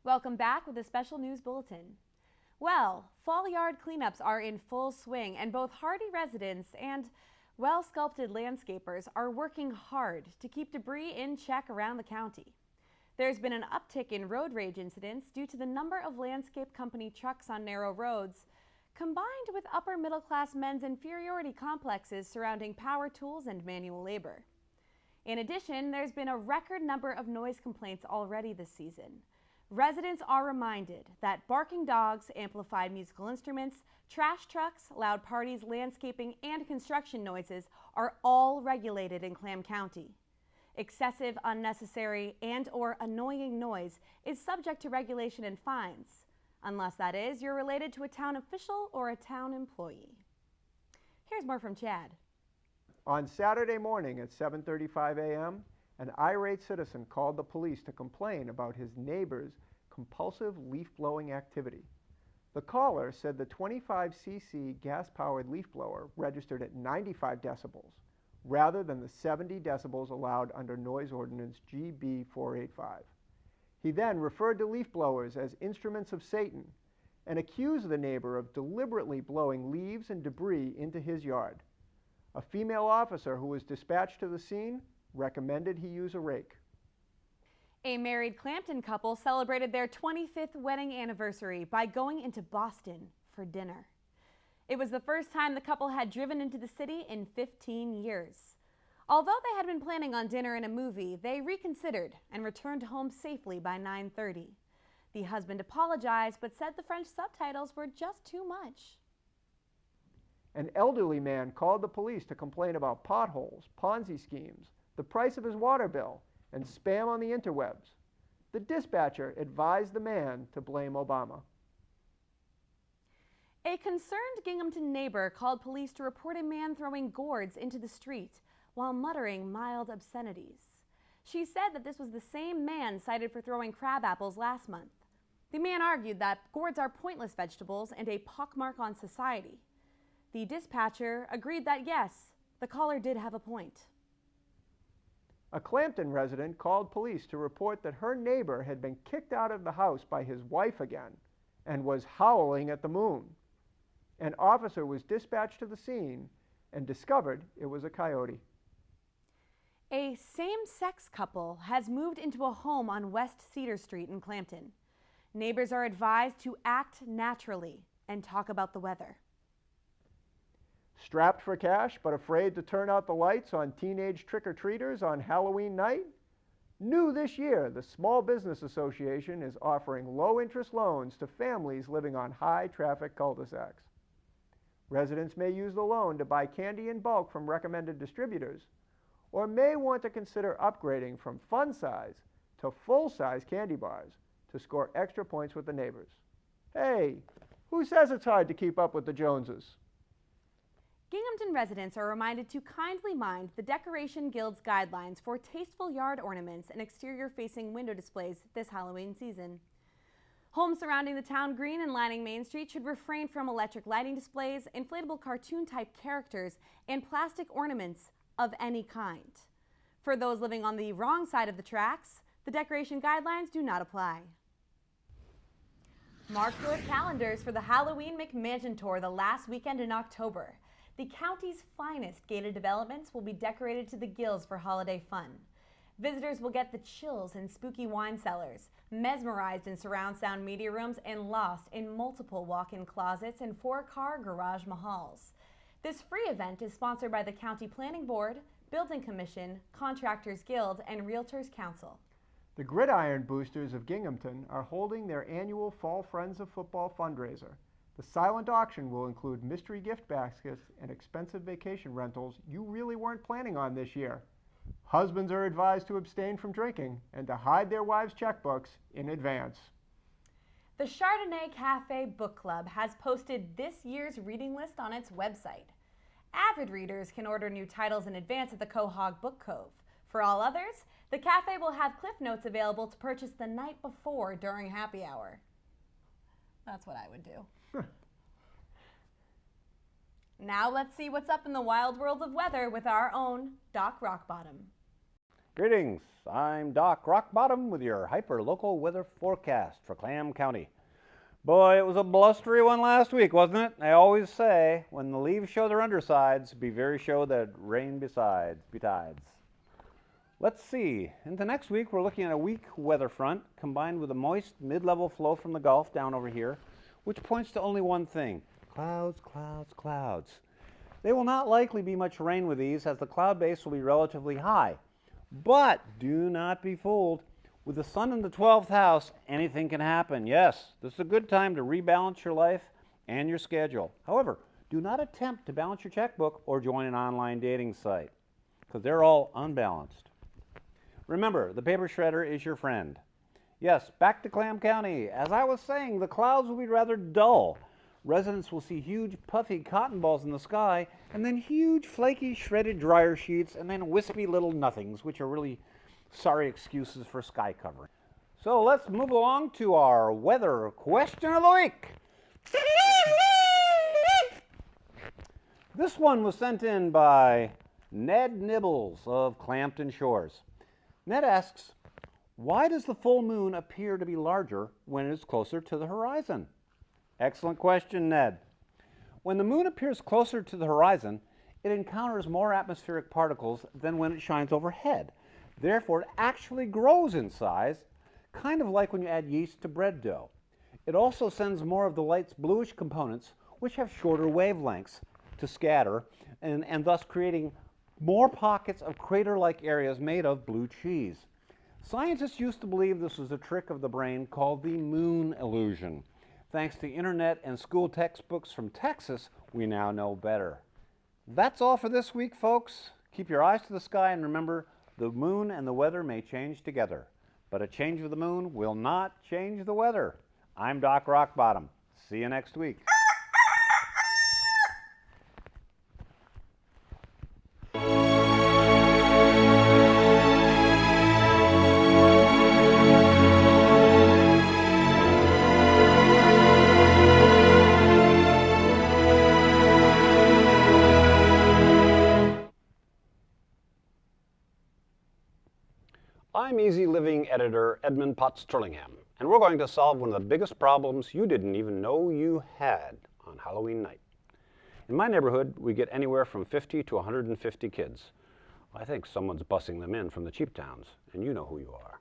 Welcome back with a special news bulletin. Well, fall yard cleanups are in full swing, and both hardy residents and well-sculpted landscapers are working hard to keep debris in check around the county. There's been an uptick in road rage incidents due to the number of landscape company trucks on narrow roads, combined with upper middle-class men's inferiority complexes surrounding power tools and manual labor. In addition, there's been a record number of noise complaints already this season. Residents are reminded that barking dogs, amplified musical instruments, trash trucks, loud parties, landscaping, and construction noises are all regulated in Clam County. Excessive, unnecessary, and/or annoying noise is subject to regulation and fines, unless that is you're related to a town official or a town employee. Here's more from Chad. On Saturday morning at 7:35 a.m., an irate citizen called the police to complain about his neighbor's compulsive leaf-blowing activity. The caller said the 25cc gas-powered leaf blower registered at 95 decibels, rather than the 70 decibels allowed under Noise Ordinance GB 485. He then referred to leaf blowers as instruments of Satan and accused the neighbor of deliberately blowing leaves and debris into his yard. A female officer who was dispatched to the scene recommended he use a rake. A married Clampton couple celebrated their 25th wedding anniversary by going into Boston for dinner. It was the first time the couple had driven into the city in 15 years. Although they had been planning on dinner and a movie, they reconsidered and returned home safely by 9:30. The husband apologized but said the French subtitles were just too much. An elderly man called the police to complain about potholes, Ponzi schemes, the price of his water bill, and spam on the interwebs. The dispatcher advised the man to blame Obama. A concerned Ginghamton neighbor called police to report a man throwing gourds into the street while muttering mild obscenities. She said that this was the same man cited for throwing crab apples last month. The man argued that gourds are pointless vegetables and a pockmark on society. The dispatcher agreed that yes, the caller did have a point. A Clampton resident called police to report that her neighbor had been kicked out of the house by his wife again and was howling at the moon. An officer was dispatched to the scene and discovered it was a coyote. A same-sex couple has moved into a home on West Cedar Street in Clampton. Neighbors are advised to act naturally and talk about the weather. Strapped for cash but afraid to turn out the lights on teenage trick-or-treaters on Halloween night? New this year, the Small Business Association is offering low-interest loans to families living on high-traffic cul-de-sacs. Residents may use the loan to buy candy in bulk from recommended distributors, or may want to consider upgrading from fun-size to full-size candy bars to score extra points with the neighbors. Hey, who says it's hard to keep up with the Joneses? Ginghamton residents are reminded to kindly mind the Decoration Guild's guidelines for tasteful yard ornaments and exterior-facing window displays this Halloween season. Homes surrounding the town green and lining Main Street should refrain from electric lighting displays, inflatable cartoon-type characters, and plastic ornaments of any kind. For those living on the wrong side of the tracks, the decoration guidelines do not apply. Mark your calendars for the Halloween McMansion Tour the last weekend in October. The county's finest gated developments will be decorated to the gills for holiday fun. Visitors will get the chills in spooky wine cellars, mesmerized in surround sound media rooms, and lost in multiple walk-in closets and 4-car garage mahals. This free event is sponsored by the County Planning Board, Building Commission, Contractors Guild, and Realtors Council. The Gridiron Boosters of Ginghamton are holding their annual Fall Friends of Football fundraiser. The silent auction will include mystery gift baskets and expensive vacation rentals you really weren't planning on this year. Husbands are advised to abstain from drinking and to hide their wives' checkbooks in advance. The Chardonnay Cafe Book Club has posted this year's reading list on its website. Avid readers can order new titles in advance at the Quahog Book Cove. For all others, the cafe will have Cliff Notes available to purchase the night before during happy hour. That's what I would do. Now let's see what's up in the wild world of weather with our own Doc Rockbottom. Greetings, I'm Doc Rockbottom with your hyper-local weather forecast for Clam County. Boy, it was a blustery one last week, wasn't it? I always say, when the leaves show their undersides, be very sure that rain betides. Let's see, into next week we're looking at a weak weather front combined with a moist mid-level flow from the Gulf down over here, which points to only one thing: clouds, clouds, clouds. There will not likely be much rain with these, as the cloud base will be relatively high. But do not be fooled. With the sun in the 12th house, anything can happen. Yes, this is a good time to rebalance your life and your schedule. However, do not attempt to balance your checkbook or join an online dating site, because they're all unbalanced. Remember, the paper shredder is your friend. Yes, back to Clam County. As I was saying, the clouds will be rather dull. Residents will see huge puffy cotton balls in the sky, and then huge flaky shredded dryer sheets, and then wispy little nothings, which are really sorry excuses for sky covering. So let's move along to our weather question of the week. This one was sent in by Ned Nibbles of Clampton Shores. Ned asks, why does the full moon appear to be larger when it is closer to the horizon? Excellent question, Ned. When the moon appears closer to the horizon, it encounters more atmospheric particles than when it shines overhead. Therefore, it actually grows in size, kind of like when you add yeast to bread dough. It also sends more of the light's bluish components, which have shorter wavelengths, to scatter, and thus creating more pockets of crater-like areas made of blue cheese. Scientists used to believe this was a trick of the brain called the moon illusion. Thanks to internet and school textbooks from Texas, we now know better. That's all for this week, folks. Keep your eyes to the sky and remember, the moon and the weather may change together, but a change of the moon will not change the weather. I'm Doc Rockbottom. See you next week. I'm Easy Living editor Edmund Potts Turlingham, and we're going to solve one of the biggest problems you didn't even know you had on Halloween night. In my neighborhood, we get anywhere from 50 to 150 kids. I think someone's bussing them in from the cheap towns, and you know who you are.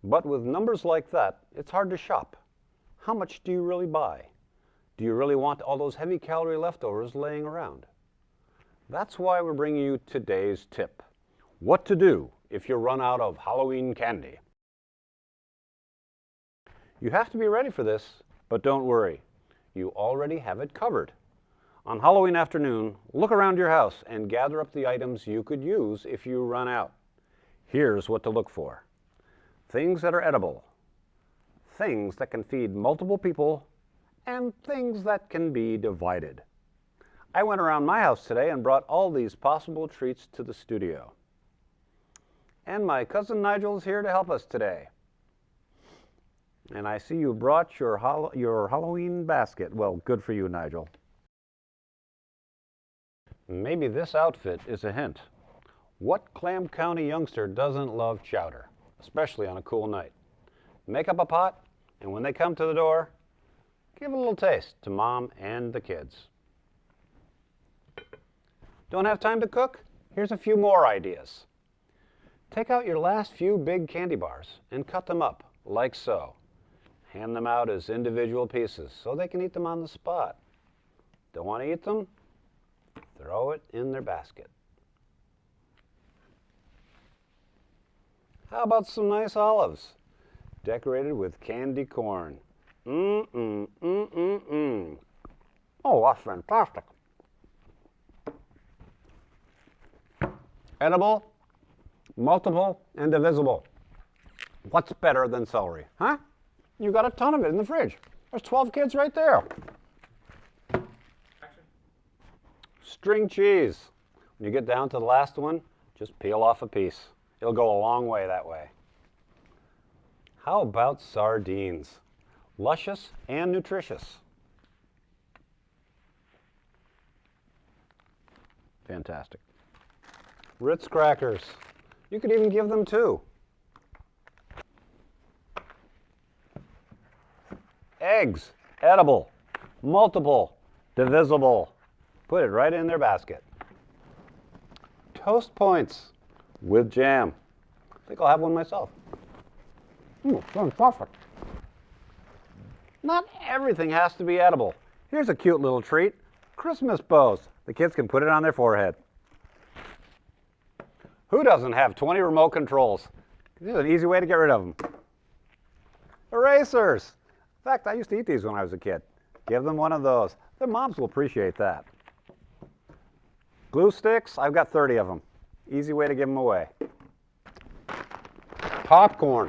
But with numbers like that, it's hard to shop. How much do you really buy? Do you really want all those heavy-calorie leftovers laying around? That's why we're bringing you today's tip: what to do if you run out of Halloween candy. You have to be ready for this, but don't worry. You already have it covered. On Halloween afternoon, look around your house and gather up the items you could use if you run out. Here's what to look for: things that are edible, things that can feed multiple people, and things that can be divided. I went around my house today and brought all these possible treats to the studio. And my cousin Nigel is here to help us today. And I see you brought your Halloween basket. Well, good for you, Nigel. Maybe this outfit is a hint. What Clam County youngster doesn't love chowder, especially on a cool night? Make up a pot, and when they come to the door, give a little taste to Mom and the kids. Don't have time to cook? Here's a few more ideas. Take out your last few big candy bars and cut them up, like so. Hand them out as individual pieces so they can eat them on the spot. Don't want to eat them? Throw it in their basket. How about some nice olives, decorated with candy corn? Oh, that's fantastic. Edible, multiple, and divisible. What's better than celery, huh? You got a ton of it in the fridge. There's 12 kids right there. String cheese. When you get down to the last one, just peel off a piece. It'll go a long way that way. How about sardines? Luscious and nutritious. Fantastic. Ritz crackers. You could even give them 2. Eggs, edible, multiple, divisible. Put it right in their basket. Toast points with jam. I think I'll have one myself. Sounds perfect. Not everything has to be edible. Here's a cute little treat. Christmas bows. The kids can put it on their forehead. Who doesn't have 20 remote controls? This is an easy way to get rid of them. Erasers. In fact, I used to eat these when I was a kid. Give them one of those. Their moms will appreciate that. Glue sticks, I've got 30 of them. Easy way to give them away. Popcorn.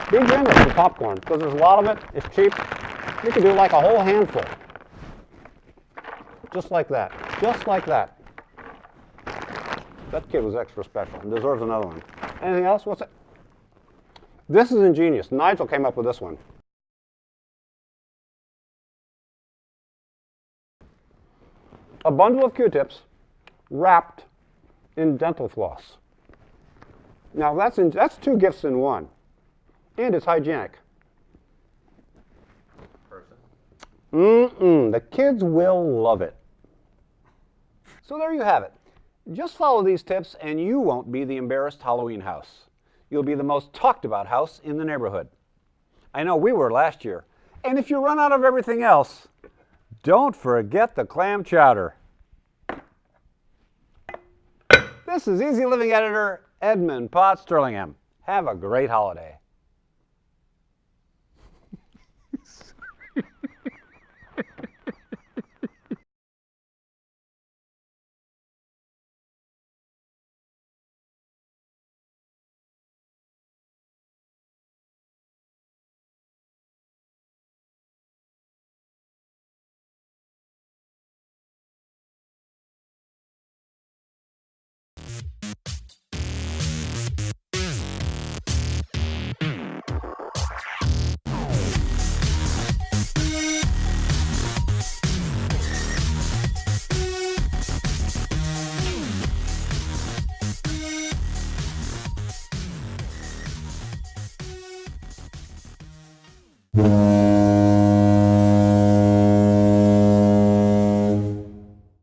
Be generous with popcorn because there's a lot of it. It's cheap. You can do like a whole handful. Just like that. Just like that. That kid was extra special and deserves another one. Anything else? What's it? This is ingenious. Nigel came up with this one. A bundle of Q-tips wrapped in dental floss. Now that's 2 gifts in one, and it's hygienic. The kids will love it. So there you have it. Just follow these tips and you won't be the embarrassed Halloween house. You'll be the most talked about house in the neighborhood. I know we were last year. And if you run out of everything else, don't forget the clam chowder. This is Easy Living Editor Edmund Potts Sterlingham. Have a great holiday. Yeah.